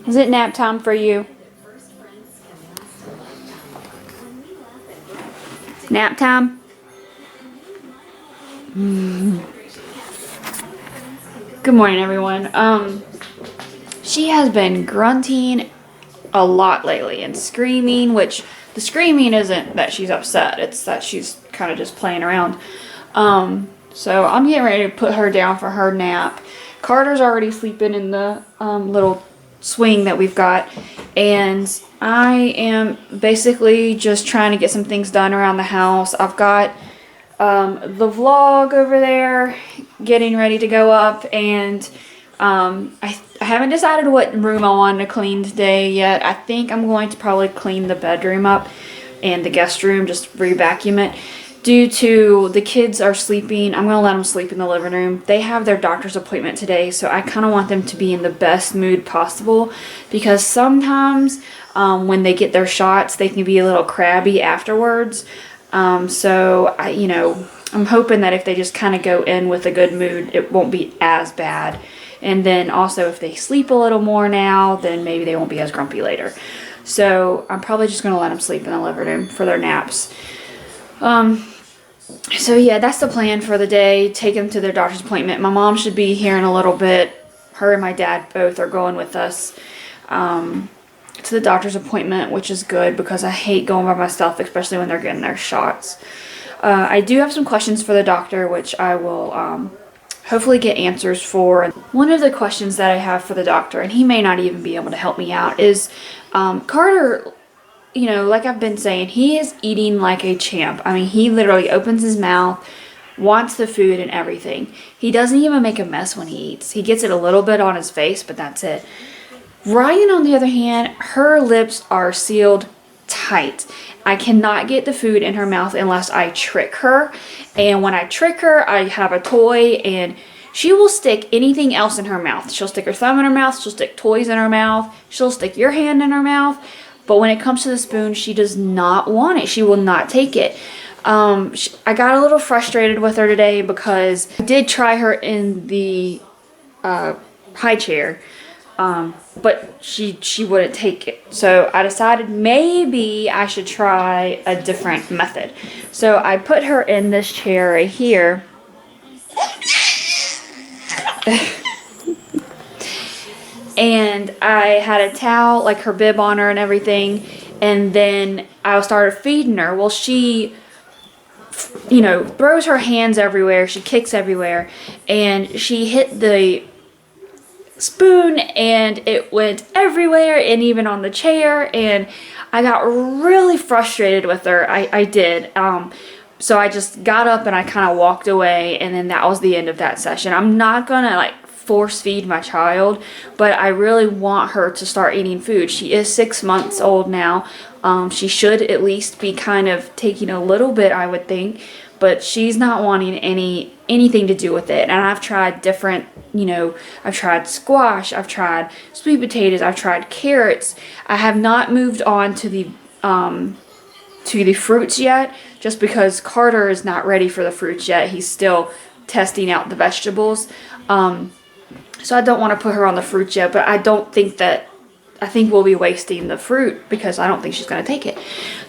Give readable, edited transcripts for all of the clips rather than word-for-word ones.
Is it nap time for you? Nap time? Good morning, everyone. She has been grunting a lot lately and screaming, which the screaming isn't that she's upset, it's that she's kind of just playing around. So I'm getting ready to put her down for her nap. Carter's already sleeping in the little swing that we've got, and I am basically just trying to get some things done around the house. I've got the vlog over there getting ready to go up, and I haven't decided what room I want to clean today yet. I think I'm going to probably clean the bedroom up and the guest room, just re-vacuum it. Due to the kids are sleeping, I'm going to let them sleep in the living room. They have their doctor's appointment today, so I kind of want them to be in the best mood possible, because sometimes when they get their shots, they can be a little crabby afterwards. So I'm hoping that if they just kind of go in with a good mood, it won't be as bad. And then also if they sleep a little more now, then maybe they won't be as grumpy later. So I'm probably just going to let them sleep in the living room for their naps. So yeah, that's the plan for the day. Take them to their doctor's appointment. My mom should be here in a little bit. Her and my dad both are going with us to the doctor's appointment, which is good because I hate going by myself, especially when they're getting their shots. I do have some questions for the doctor, which I will hopefully get answers for. One of the questions that I have for the doctor, and he may not even be able to help me out, is Carter, like I've been saying, he is eating like a champ. I mean, he literally opens his mouth, wants the food and everything. He doesn't even make a mess when he eats. He gets it a little bit on his face, but that's it. Ryan, on the other hand, her lips are sealed tight. I cannot get the food in her mouth unless I trick her. And when I trick her, I have a toy and she will stick anything else in her mouth. She'll stick her thumb in her mouth. She'll stick toys in her mouth. She'll stick your hand in her mouth. But when it comes to the spoon, she does not want it. She will not take it. I got a little frustrated with her today because I did try her in the high chair, but she wouldn't take it. So I decided maybe I should try a different method. So I put her in this chair right here. And I had a towel, like her bib on her and everything, and then I started feeding her. Well, she, throws her hands everywhere, she kicks everywhere, and she hit the spoon and it went everywhere and even on the chair, and I got really frustrated with her. I did. So I just got up and I kind of walked away, and then that was the end of that session. I'm not gonna force feed my child, but I really want her to start eating food. She is 6 months old now. She should at least be kind of taking a little bit, I would think, but she's not wanting anything to do with it. And I've tried different, I've tried squash, I've tried sweet potatoes, I've tried carrots. I have not moved on to the fruits yet, just because Carter is not ready for the fruits yet. He's still testing out the vegetables. So I don't want to put her on the fruit yet, but I think we'll be wasting the fruit because I don't think she's going to take it.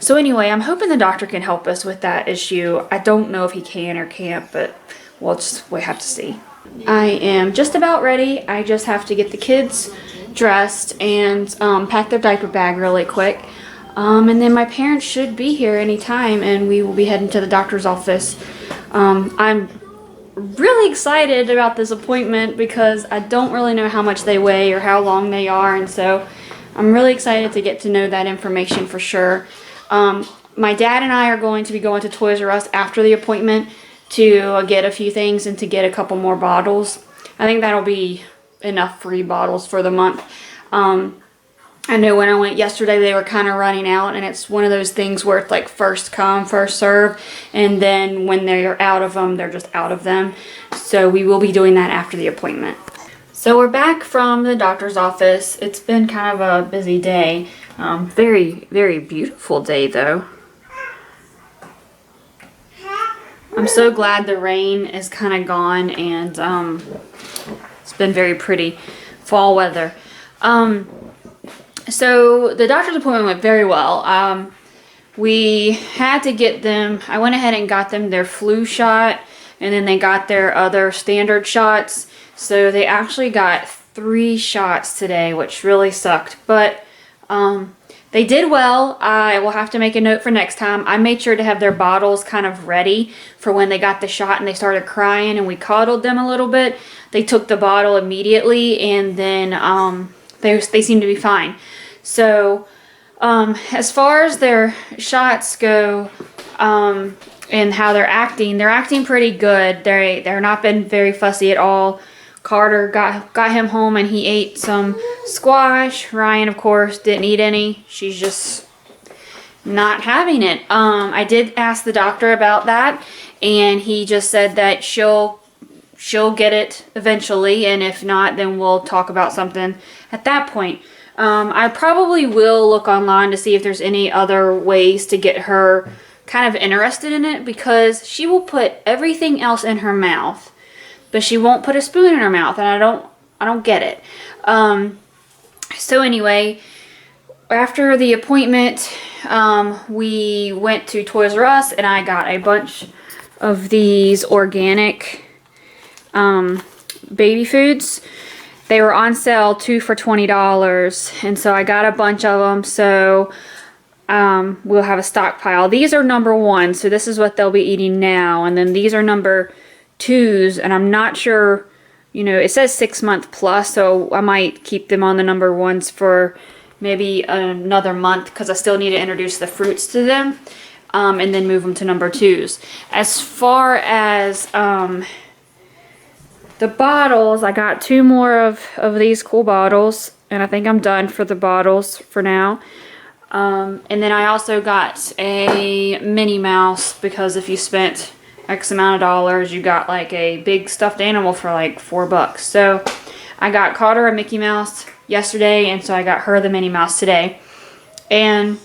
So anyway, I'm hoping the doctor can help us with that issue. I don't know if he can or can't, but we'll have to see. I am just about ready. I just have to get the kids dressed and pack their diaper bag really quick. And then my parents should be here anytime, and we will be heading to the doctor's office. I'm really excited about this appointment because I don't really know how much they weigh or how long they are, and so I'm really excited to get to know that information for sure. My dad and I are going to be going to Toys R Us after the appointment to get a few things and to get a couple more bottles. I think that'll be enough free bottles for the month. I know when I went yesterday they were kind of running out, and it's one of those things where it's like first come, first serve, and then when they're out of them, they're just out of them. So we will be doing that after the appointment. So we're back from the doctor's office. It's been kind of a busy day. Very, very beautiful day though. I'm so glad the rain is kind of gone, and it's been very pretty fall weather. So the doctor's appointment went very well. We had to get them, I went ahead and got them their flu shot, and then they got their other standard shots. So they actually got 3 shots today, which really sucked. But they did well. I will have to make a note for next time. I made sure to have their bottles kind of ready for when they got the shot and they started crying, and we coddled them a little bit. They took the bottle immediately, and then they seemed to be fine. So as far as their shots go, and how they're acting pretty good. They're not been very fussy at all. Carter got him home and he ate some squash. Ryan, of course, didn't eat any. She's just not having it. I did ask the doctor about that, and he just said that she'll get it eventually, and if not, then we'll talk about something at that point. I probably will look online to see if there's any other ways to get her kind of interested in it, because she will put everything else in her mouth, but she won't put a spoon in her mouth, and I don't get it. So anyway, after the appointment, we went to Toys R Us, and I got a bunch of these organic baby foods. They were on sale 2 for $20, and so I got a bunch of them. So we'll have a stockpile. These are number 1, so this is what they'll be eating now, and then these are number 2s, and I'm not sure, you know, it says 6-month plus, so I might keep them on the number 1s for maybe another month, because I still need to introduce the fruits to them, and then move them to number 2s. As far as the bottles, I got 2 more of these cool bottles, and I think I'm done for the bottles for now. And then I also got a Minnie Mouse, because if you spent X amount of dollars, you got like a big stuffed animal for like $4. So I got Carter a Mickey Mouse yesterday, and so I got her the Minnie Mouse today. And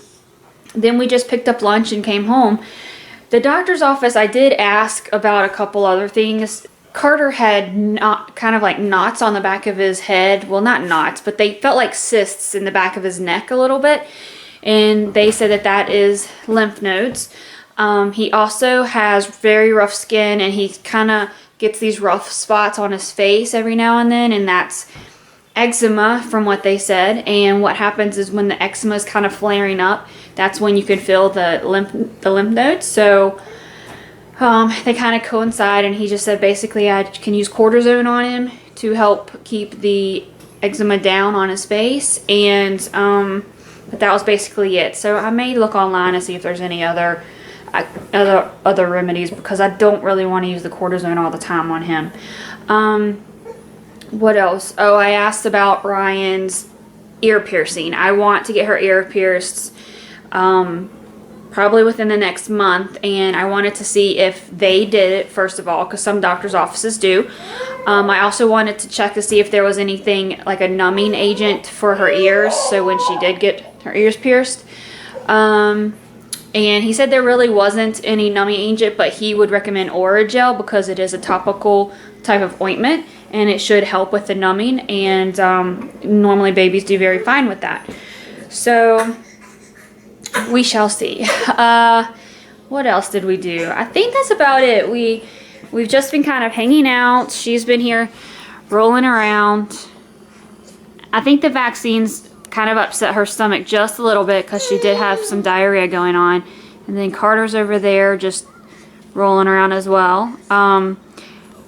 then we just picked up lunch and came home. The doctor's office, I did ask about a couple other things. Carter had kind of like knots on the back of his head. Well, not knots, but they felt like cysts in the back of his neck a little bit. And they said that that is lymph nodes. He also has very rough skin, and he kind of gets these rough spots on his face every now and then, and that's eczema from what they said. And what happens is when the eczema is kind of flaring up, that's when you can feel the lymph nodes. So they kind of coincide, and he just said basically I can use cortisone on him to help keep the eczema down on his face, and but that was basically it. So I may look online and see if there's any other remedies, because I don't really want to use the cortisone all the time on him. What else? Oh, I asked about Ryan's ear piercing. I want to get her ear pierced probably within the next month, and I wanted to see if they did it first of all, because some doctors' offices do. I also wanted to check to see if there was anything like a numbing agent for her ears, so when she did get her ears pierced. And he said there really wasn't any numbing agent, but he would recommend Orajel, because it is a topical type of ointment, and it should help with the numbing, and normally babies do very fine with that. So we shall see. What else did we do? I think that's about it. We've just been kind of hanging out. She's been here rolling around. I think the vaccines kind of upset her stomach just a little bit, because she did have some diarrhea going on. And then Carter's over there just rolling around as well.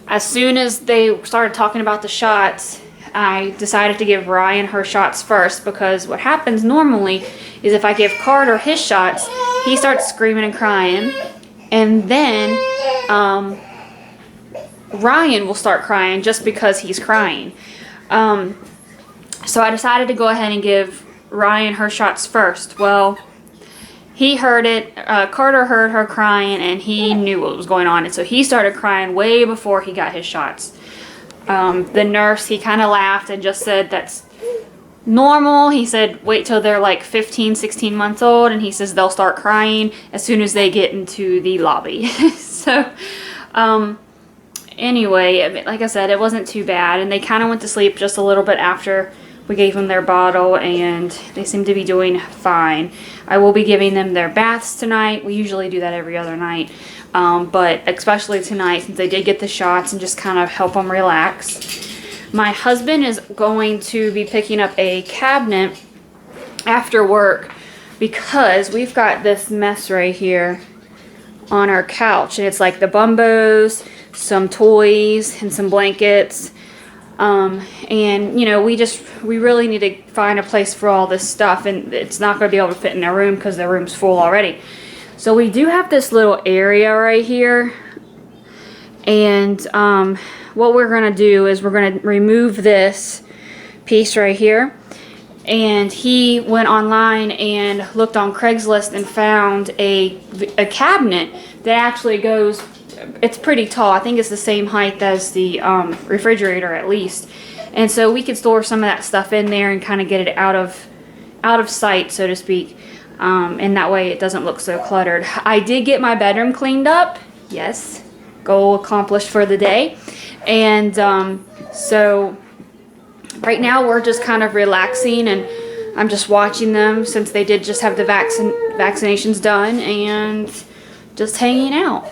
As soon as they started talking about the shots, I decided to give Ryan her shots first, because what happens normally is if I give Carter his shots, he starts screaming and crying, and then Ryan will start crying just because he's crying. So I decided to go ahead and give Ryan her shots first. Well, he heard it. Carter heard her crying, and he knew what was going on, and so he started crying way before he got his shots. The nurse, he kind of laughed and just said that's normal. He said wait till they're like 15, 16 months old, and he says they'll start crying as soon as they get into the lobby. So anyway, like I said, it wasn't too bad, and they kind of went to sleep just a little bit after We gave them their bottle and they seem to be doing fine. I will be giving them their baths tonight. We usually do that every other night. But especially tonight, since they did get the shots, and just kind of help them relax. My husband is going to be picking up a cabinet after work because we've got this mess right here on our couch, and it's like the Bumbos, some toys, and some blankets. And you know, we really need to find a place for all this stuff, and it's not going to be able to fit in their room because their room's full already. So we do have this little area right here, and what we're going to do is we're going to remove this piece right here. And he went online and looked on Craigslist and found a cabinet that actually goes, it's pretty tall. I think it's the same height as the refrigerator at least. And so we could store some of that stuff in there and kind of get it out of sight, so to speak. And that way it doesn't look so cluttered. I did get my bedroom cleaned up. Yes, goal accomplished for the day. And so right now we're just kind of relaxing, and I'm just watching them since they did just have the vaccinations done, and just hanging out.